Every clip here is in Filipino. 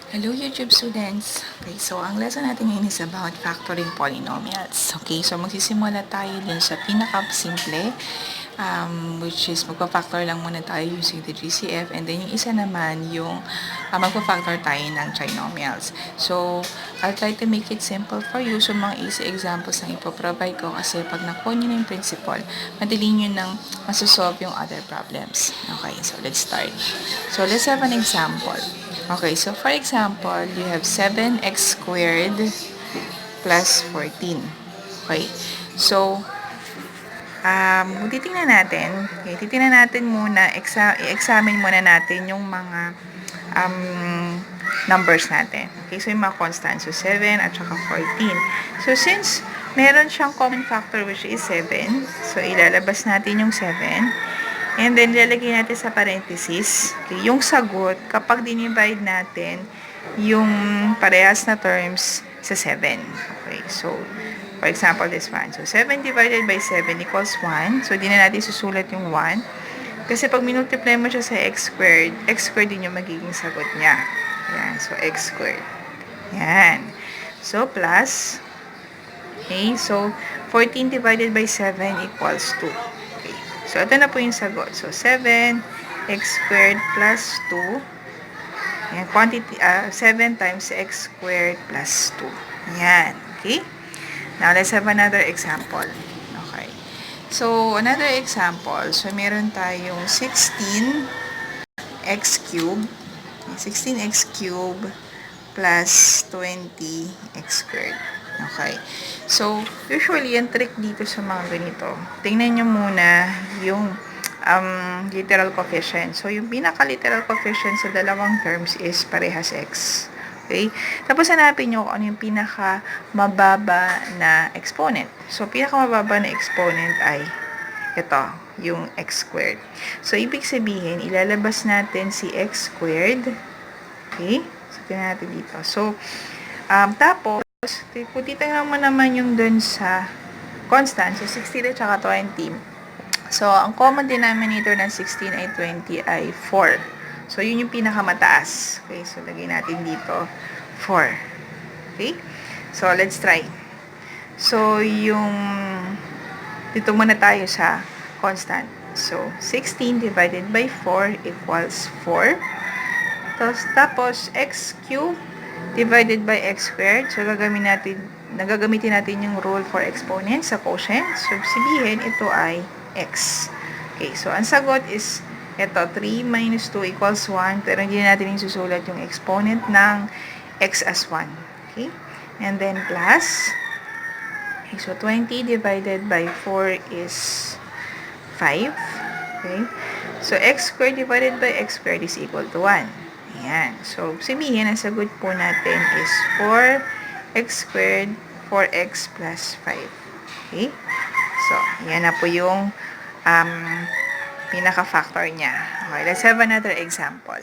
Hello YouTube students! Okay, so ang lesson natin ngayon is about factoring polynomials. Okay, so magsisimula tayo dun sa pinaka-simple, which is magpa-factor lang muna tayo using the GCF, and then yung isa naman yung magpa-factor tayo ng trinomials. So, I'll try to make it simple for you. So, mga easy examples na ipoprovide ko kasi pag nakuha nyo na yung principle, madali nyo nang masosolve yung other problems. Okay, so let's start. So, let's have an example. Okay, so for example, you have 7x squared plus 14. Okay, so, titingnan natin. Okay, titingnan natin muna, i-examine muna natin yung mga numbers natin. Okay, so yung mga constants. So, 7 at saka 14. So, since meron siyang common factor which is 7, so ilalabas natin yung 7. And then, lalagay natin sa parenthesis, okay, yung sagot kapag dinivide natin yung parehas na terms sa 7. Okay, so, for example, this one. So, 7 divided by 7 equals 1. So, di na natin susulat yung 1. Kasi pag minultiply mo siya sa x squared din yung magiging sagot niya. Yan, so, x squared. Yan. So, plus, okay, so, 14 divided by 7 equals 2. So, ito na po yung sagot. So, 7x squared plus 2. Yan, quantity, 7 times x squared plus 2. Yan, okay? Now, let's have another example. Okay. So, another example. So, meron tayong 16x cubed. 16x cubed plus 20x squared. Okay. So, usually, yung trick dito sa mga ganito, tingnan nyo muna yung literal coefficient. So, yung pinaka-literal coefficient sa dalawang terms is parehas x. Okay? Tapos, hanapin nyo kung ano yung pinaka-mababa na exponent. So, pinaka-mababa na exponent ay ito, yung x squared. So, ibig sabihin, ilalabas natin si x squared. Okay? So, tingnan natin dito. So, tapos, kung titignan mo naman yung dun sa constant, so 16 at saka 20. So, ang common denominator ng 16 ay 20 ay 4. So, yun yung pinakamataas. Okay, so lagay natin dito 4. Okay? So, let's try. So, dito muna tayo sa constant. So, 16 divided by 4 equals 4. Tapos, x cubed divided by x squared. So, gagamitin natin yung rule for exponents sa quotient. So, sabihin, ito ay x. Okay, so, ang sagot is, ito, 3 minus 2 equals 1. Pero hindi natin yung susulat yung exponent ng x as 1. Okay, and then plus, okay, so, 20 divided by 4 is 5. Okay, so, x squared divided by x squared is equal to 1. Ayan. So, sabihin, ang sagot po natin is 4x squared, 4x plus 5. Okay? So, yan na po yung pinaka-factor niya. Okay, let's have another example.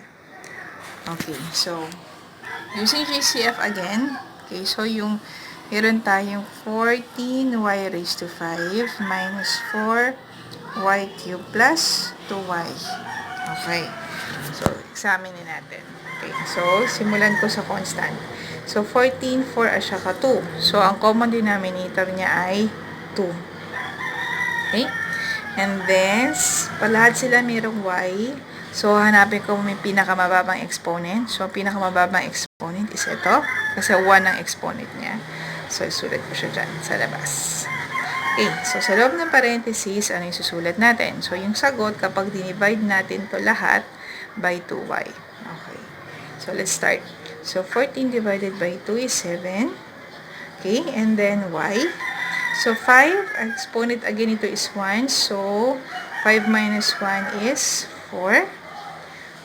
Okay, so, using GCF again, okay, so meron tayong 14y raised to 5 minus 4y cubed plus 2y. Okay. So, examine natin. Okay. So, simulan ko sa constant. So, 14, 4, at saka 2. So, ang common denominator niya ay 2. Okay? And then, lahat sila mayroong y. So, hanapin ko may pinakamababang exponent. So, pinakamababang exponent is ito. Kasi 1 ang exponent niya. So, isulat ko siya dyan sa labas. Okay, so sa loob ng parenthesis, ano yung susulat natin? So, yung sagot, kapag dinivide natin to lahat by 2y. Okay, so let's start. So, 14 divided by 2 is 7. Okay, and then y. So, 5, exponent again ito is 1. So, 5 minus 1 is 4.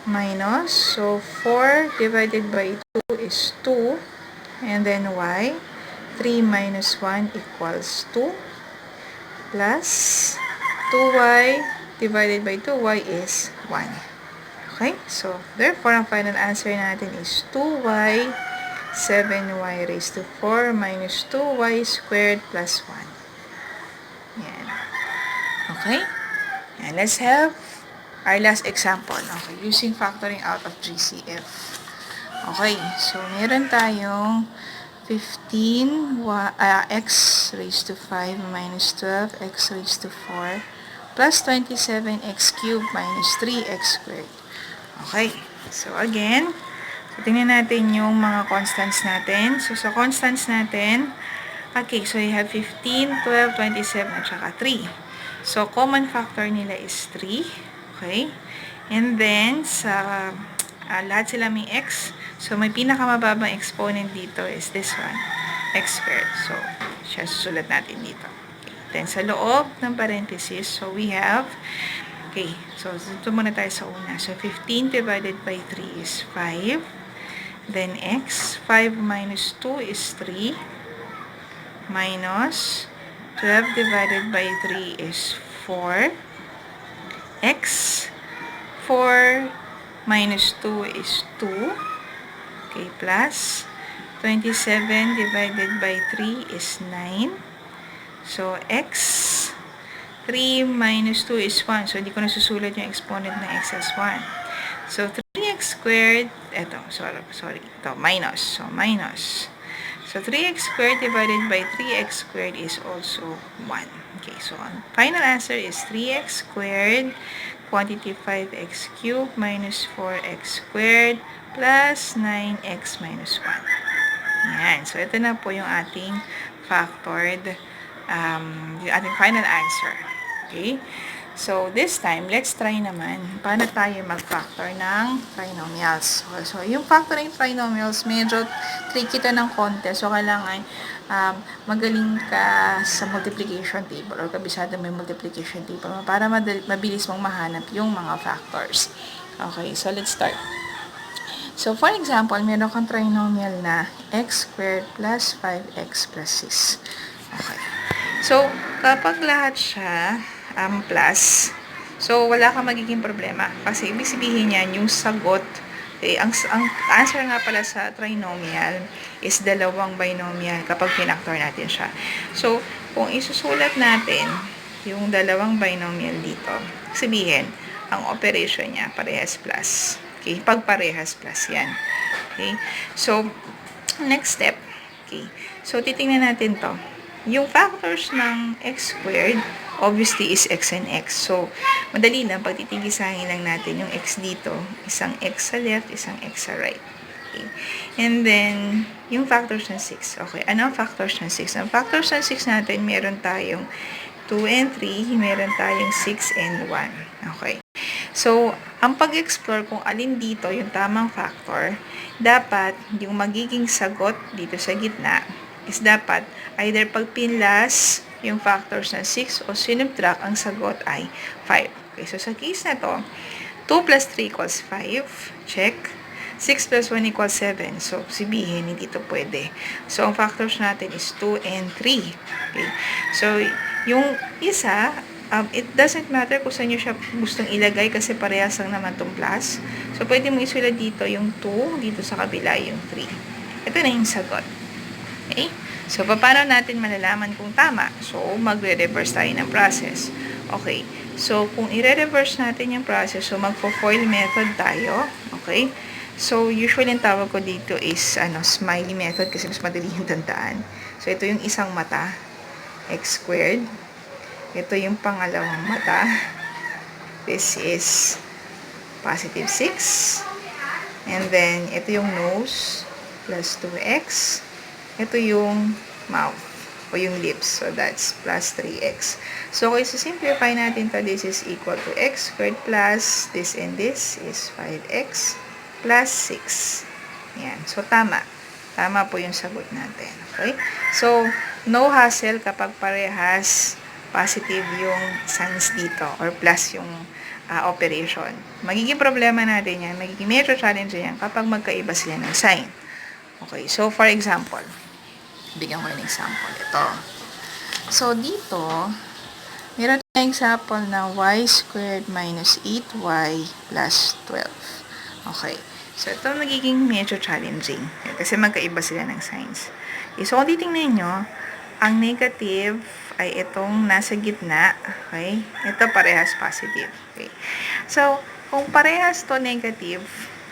Minus, so 4 divided by 2 is 2. And then y. 3 minus 1 equals 2. Plus 2y divided by 2y is 1. Okay? So, therefore, ang final answer natin is 2y, 7y raised to 4 minus 2y squared plus 1. Yan. Okay? And let's have our last example. Okay, using factoring out of GCF. Okay, so meron tayong 15 x raised to 5 minus 12 x raised to 4 plus 27 x cubed minus 3x squared. Okay, so again, so tingnan natin yung mga constants natin. So sa constants natin, okay, so you have 15, 12, 27, at saka 3. So common factor nila is 3. Okay, and then sa lahat sila may x. So, may pinakamababang exponent dito is this one, x squared. So, siya susulat natin dito. Okay. Then, sa loob ng parenthesis, so we have, okay, so dito muna tayo sa una. So, 15 divided by 3 is 5. Then, x, 5 minus 2 is 3. Minus 12 divided by 3 is 4. X, 4 minus 2 is 2. Okay, plus 27 divided by 3 is 9. So, x, 3 minus 2 is 1. So, hindi ko nasusulat yung exponent ng x as 1. So, 3x squared, eto, sorry, ito, minus. So, minus. So, 3x squared divided by 3x squared is also 1. Okay, so, ang final answer is 3x squared, quantity 5x cubed minus 4x squared plus 9x minus 1. Ayan. So, ito na po yung ating factored, yung ating final answer. Okay? So, this time, let's try naman paano tayo mag-factor ng trinomials. So, yung factoring trinomials, medyo tricky ito ng konti. So, kailangan magaling ka sa multiplication table or kabisado may multiplication table para mabilis mong mahanap yung mga factors. Okay, so let's start. So, for example, meron kang trinomial na x squared plus 5x plus 6. Okay. So, kapag lahat siya plus, so wala kang magiging problema. Kasi ibig sabihin yan, yung sagot, ang answer nga pala sa trinomial is dalawang binomial kapag pinactor natin siya. So, kung isusulat natin yung dalawang binomial dito, sabihin, ang operation niya parehas plus. Okay, pag parehas plus yan. Okay, so, next step. Okay, so titingnan natin to. Yung factors ng x squared, obviously, is x and x. So, madali lang, pag titigisahin lang natin yung x dito, isang x sa left, isang x sa right. Okay. And then, yung factors ng 6. Okay, ano ang factors ng 6? Ang factors ng 6 natin, meron tayong 2 and 3, meron tayong 6 and 1. Okay. So, ang pag-explore kung alin dito yung tamang factor, dapat yung magiging sagot dito sa gitna is dapat either pagpinlas yung factors ng 6 o sinubtract, ang sagot ay 5. Okay, so sa case na to, 2 plus 3 equals 5. Check. 6 plus 1 equals 7. So, sabihin, hindi ito pwede. So, ang factors natin is 2 and 3. Okay. So, yung isa, it doesn't matter kung saan nyo siya gustong ilagay kasi parehas lang naman itong plus. So, pwede mo isulat dito yung 2, dito sa kabila yung 3. Ito na yung sagot. Okay? So, paano natin malalaman kung tama? So, magre-reverse tayo ng process. Okay. So, kung i-reverse natin yung process, so magpo-FOIL method tayo. Okay? So, usually ang tawag ko dito is smiley method kasi mas madali yung tandaan. So, ito yung isang mata, x squared. Ito yung pangalawang mata. This is positive 6. And then, ito yung nose plus 2x. Ito yung mouth o yung lips. So, that's plus 3x. So, kung simplify natin to, this is equal to x squared plus this and this is 5x plus 6. Yan. So, tama. Tama po yung sagot natin. Okay? So, no hassle kapag parehas positive yung signs dito or plus yung operation. Magiging problema natin yan, magiging major challenge yan kapag magkaiba sila ng sign. Okay, so for example, bigyan ko ng example. Ito. So, dito, meron tayong example na y squared minus 8y plus 12. Okay. So, ito magiging medyo challenging. Kasi magkaiba sila ng signs. Okay, so, kung titingnan nyo, ang negative ay itong nasa gitna. Okay? Ito parehas positive. Okay. So, kung parehas to negative,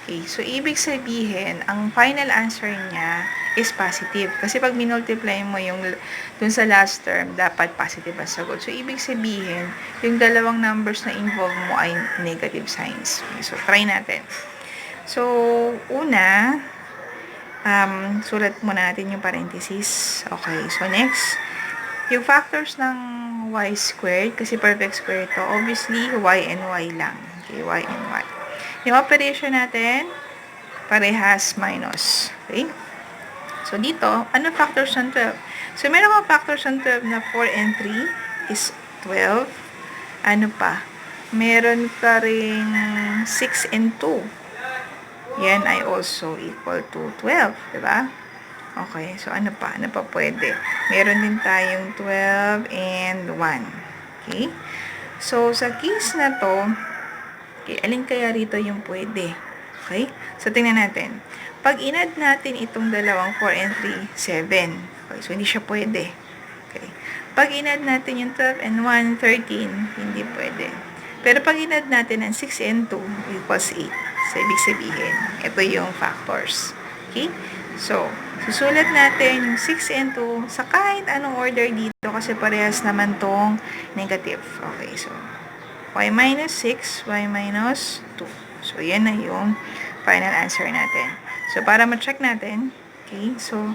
Okay, so ibig sabihin, ang final answer niya is positive. Kasi pag minultiply mo yung dun sa last term, dapat positive ang sagot. So, ibig sabihin, yung dalawang numbers na involve mo ay negative signs. Okay, so, try natin. So, una, sulat muna natin yung parenthesis. Okay, so next, yung factors ng y squared, kasi perfect square ito, obviously, y and y lang. Okay, y and y. Yung operation natin, parehas minus. Okay? So, dito, ano factors ng 12? So, meron mga factors ng 12 na 4 and 3 is 12. Ano pa? Meron ka ring 6 and 2. Yan ay also equal to 12. Diba? Okay. So, ano pa? Ano pa pwede? Meron din tayong 12 and 1. Okay? So, sa case na to, okay, alin kaya rito yung pwede? Okay? So, tingnan natin. Pag in-add natin itong dalawang 4 and 3, 7. Okay, so, hindi siya pwede. Okay. Pag in-add natin yung 12 and 1, 13, hindi pwede. Pero pag in-add natin ang 6 and 2 equals 8. So, ibig sabihin, ito yung factors. Okay? So, susulat natin yung 6 and 2 sa kahit anong order dito kasi parehas naman tong negative. Okay, so, y minus 6, y minus 2. So, yan na yung final answer natin. So, para ma-check natin, okay, so,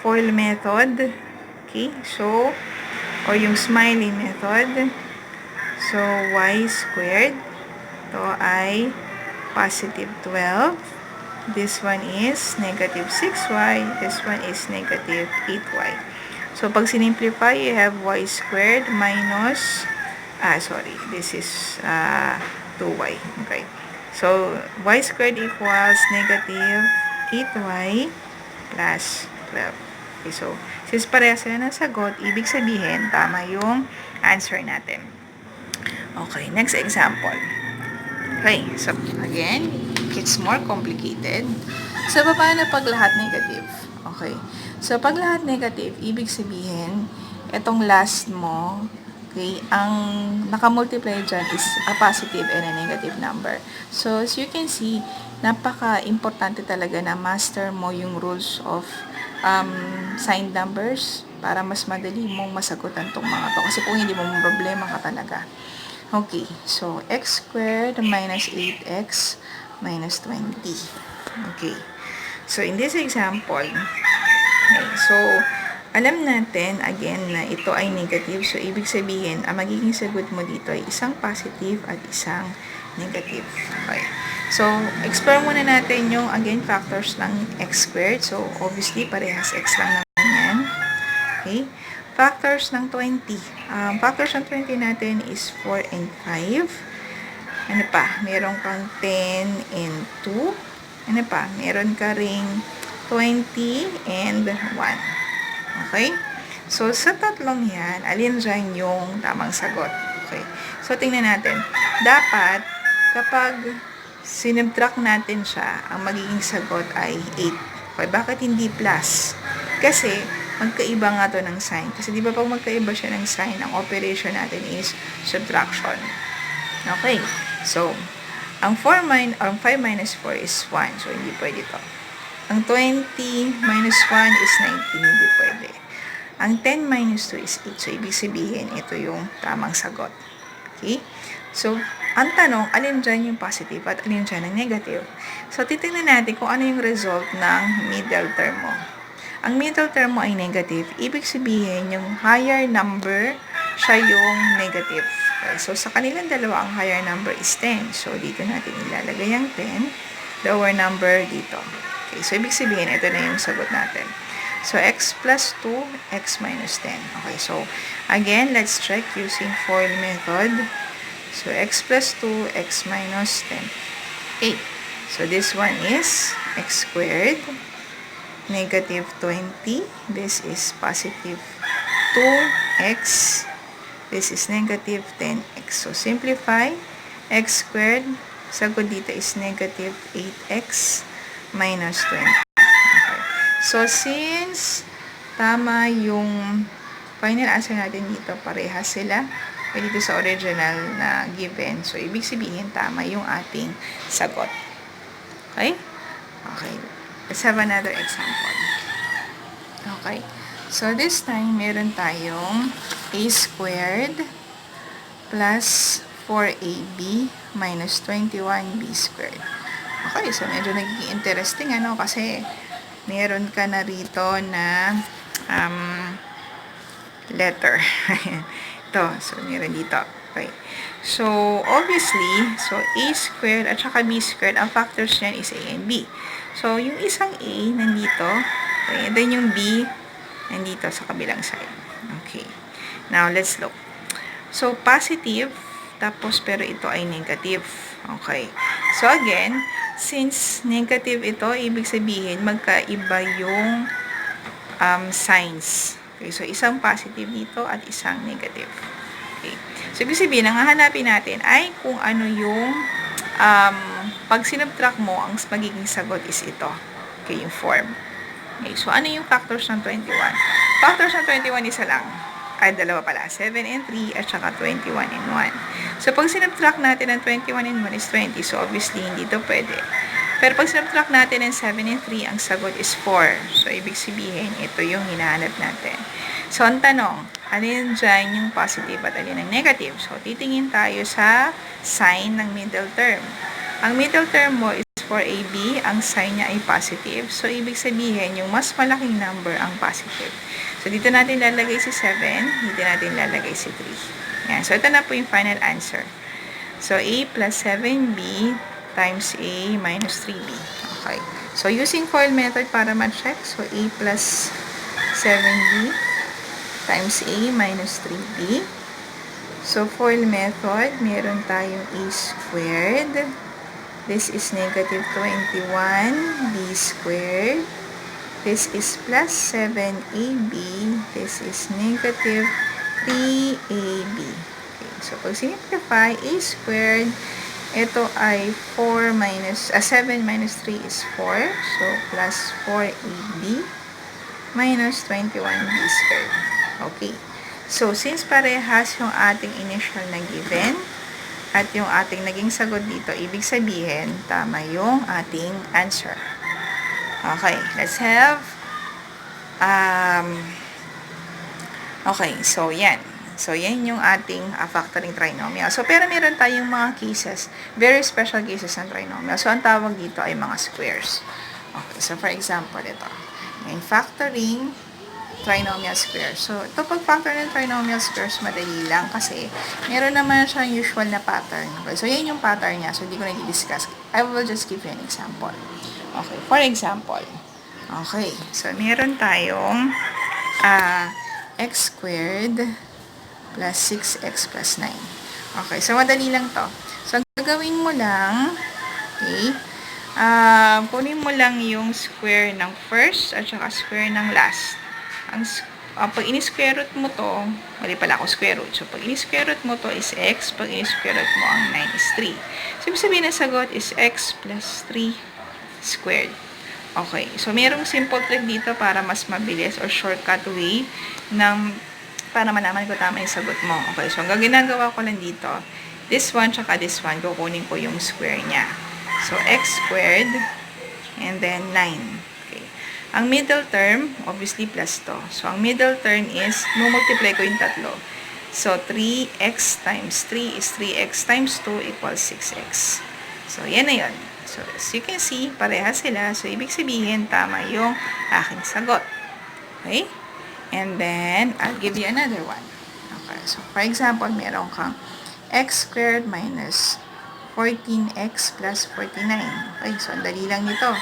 FOIL method, okay, so, or yung smiley method, so, y squared, ito ay positive 12, this one is negative 6y, this one is negative 8y. So, pag sinimplify, you have y squared minus, this is 2y. Okay. So, y squared equals negative 8y plus 12. Okay, so, since pareha sila ng sagot, ibig sabihin, tama yung answer natin. Okay, next example. Okay, so, again, it's more complicated. So, paano pag lahat negative? Okay. So, pag lahat negative, ibig sabihin, itong last mo, okay, ang nakamultiply dyan is a positive and a negative number. So, as you can see, napaka-importante talaga na master mo yung rules of signed numbers para mas madali mong masagutan tong mga to. Kasi kung hindi mo problema ka talaga. Okay, so x squared minus 8x minus 20. Okay. So, in this example, okay, so, alam natin, again, na ito ay negative. So, ibig sabihin, ang magiging sagot mo dito ay isang positive at isang negative. Okay. So, explore muna natin yung, again, factors ng x squared. So, obviously, parehas x lang naman yan. Okay. Factors ng 20. Factors ng 20 natin is 4 and 5. Ano pa? Meron kang 10 and 2. Ano pa? Meron ka ring 20 and 1. Okay? So, sa tatlong yan, alin dyan yung tamang sagot? Okay. So, tingnan natin. Dapat, kapag sinubtract natin siya, ang magiging sagot ay 8. Okay, bakit hindi plus? Kasi, magkaiba nga to ng sign. Kasi, di ba pag magkaiba siya ng sign, ang operation natin is subtraction. Okay. So, ang 5 minus 4 is 1. So, hindi pwede to. Ang 20 minus 1 is 19, hindi pwede. Ang 10 minus 2 is 8. So, ibig sabihin, ito yung tamang sagot. Okay? So, ang tanong, alin dyan yung positive at alin dyan ang negative? So, titingnan natin kung ano yung result ng middle term mo. Ang middle term mo ay negative. Ibig sabihin, yung higher number, siya yung negative. Okay? So, sa kanilang dalawa, ang higher number is 10. So, dito natin ilalagay ang 10. Lower number dito. Okay, so, ibig sabihin, ito na yung sagot natin. So, x plus 2, x minus 10. Okay, so, again, let's check using FOIL method. So, x plus 2, x minus 10. 8. So, this one is x squared, negative 20. This is positive 2x. This is negative 10x. So, simplify. X squared, sagot dito is negative 8x minus 20. Okay. So, since tama yung final answer natin dito, parehas sila dito sa original na given. So, ibig sabihin, tama yung ating sagot. Okay? Okay. Let's have another example. Okay. So, this time, meron tayong a squared plus 4ab minus 21b squared. Okay, so medyo nagiging interesting, ano, kasi meron ka na rito na letter. Ito, so meron dito. Okay. So, obviously, so a squared at saka b squared, ang factors niyan is a and b. So, yung isang a nandito, okay, and then yung b nandito sa kabilang side. Okay. Now, let's look. So, positive, tapos pero ito ay negative. Okay. So, again, since negative ito, ibig sabihin, magkaiba yung signs. Okay. So, isang positive dito at isang negative. Okay. So, ibig sabihin, ang hahanapin natin ay kung ano yung pag sinubtract mo, ang magiging sagot is ito. Okay, yung form. Okay, so ano yung factors ng 21? Factors ng 21 isa lang. Ay, dalawa pala. 7 and 3 at saka 21 and 1. So, pag sinubtract natin ng 21 and 1 is 20. So, obviously, hindi ito pwede. Pero pag sinubtract natin ng 7 and 3, ang sagot is 4. So, ibig sabihin, ito yung hinahanap natin. So, ang tanong, alin dyan yung positive at alin ang negative? So, titingin tayo sa sign ng middle term. Ang middle term mo is for AB, ang sign niya ay positive. So, ibig sabihin, yung mas malaking number ang positive. So, dito natin lalagay si 7, dito natin lalagay si 3. Yan. So, ito na po yung final answer. So, A plus 7B times A minus 3B. Okay. So, using FOIL method para ma-check. So, A plus 7B times A minus 3B. So, FOIL method, meron tayong A squared. This is negative 21b squared. This is plus 7ab. This is negative 3ab. Okay, so pag simplify, a squared, ito ay 7 minus 3 is 4. So, plus 4ab minus 21b squared. Okay. So, since parehas yung ating initial na given, at yung ating naging sagot dito, ibig sabihin, tama yung ating answer. Okay, let's have, okay, so yan. So, yan yung ating factoring trinomial. So, pero meron tayong mga cases, very special cases ng trinomial. So, ang tawag dito ay mga squares. Okay, so for example, ito. In factoring trinomial squares. So, ito pag-factor ng trinomial squares, madali lang kasi meron naman siyang usual na pattern. Okay, so, yan yung pattern niya. So, hindi ko na i-discuss. I will just give you an example. Okay, for example. Okay, so, meron tayong x squared plus 6x plus 9. Okay, so, madali lang to. So, gagawin mo lang, okay, kunin mo lang yung square ng first at saka square ng last. Pag ini-square root mo to, mali pala ako square root. So, pag ini-square root mo to is x, pag ini-square root mo ang 9 is 3. So, ibig sabihin na sagot is x plus 3 squared. Okay. So, merong simple trick dito para mas mabilis or shortcut way para malaman ko tama yung sagot mo. Okay. So, ang ginagawa ko lang dito, this one tsaka this one, kukunin ko yung square niya. So, x squared and then 9. Ang middle term, obviously plus to. So, ang middle term is, multiply ko yung tatlo. So, 3x times 3 is 3x times 2 equals 6x. So, yan na yun. So, as you can see, parehas sila. So, ibig sabihin, tama yung aking sagot. Okay? And then, I'll give you another one. Okay. So, for example, meron kang x squared minus 14x plus 49. Okay. So, ang dali lang nito.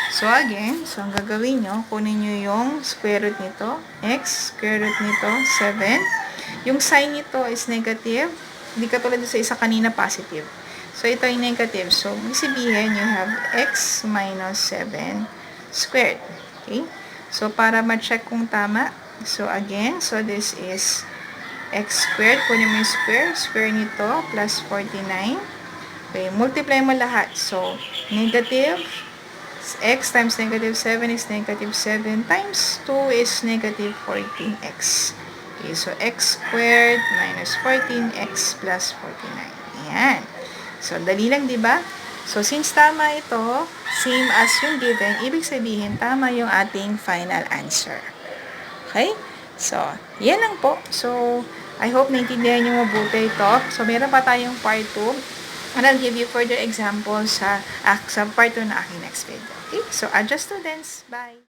So, again, so ang gagawin nyo, kunin nyo yung square root nito, x, square root nito, 7. Yung sign nito is negative, hindi katulad sa isa kanina positive. So, ito ay negative. So, ibig sabihin, you have x minus 7 squared. Okay? So, para ma-check kung tama, so again, so this is x squared, kunin mo yung square nito, plus 49. Okay, multiply mo lahat. So, negative, x times negative 7 is negative 7 times 2 is negative 14x. Okay, so x squared minus 14x plus 49. Ayan. So, dali lang, di ba? So, since tama ito, same as yung given, ibig sabihin, tama yung ating final answer. Okay? So, yan lang po. So, I hope naintindihan nyo mabuti ito. So, meron pa tayong part 2. And I'll give you further examples sa part 2 na aking next video. Okay? So, adjust students. Bye!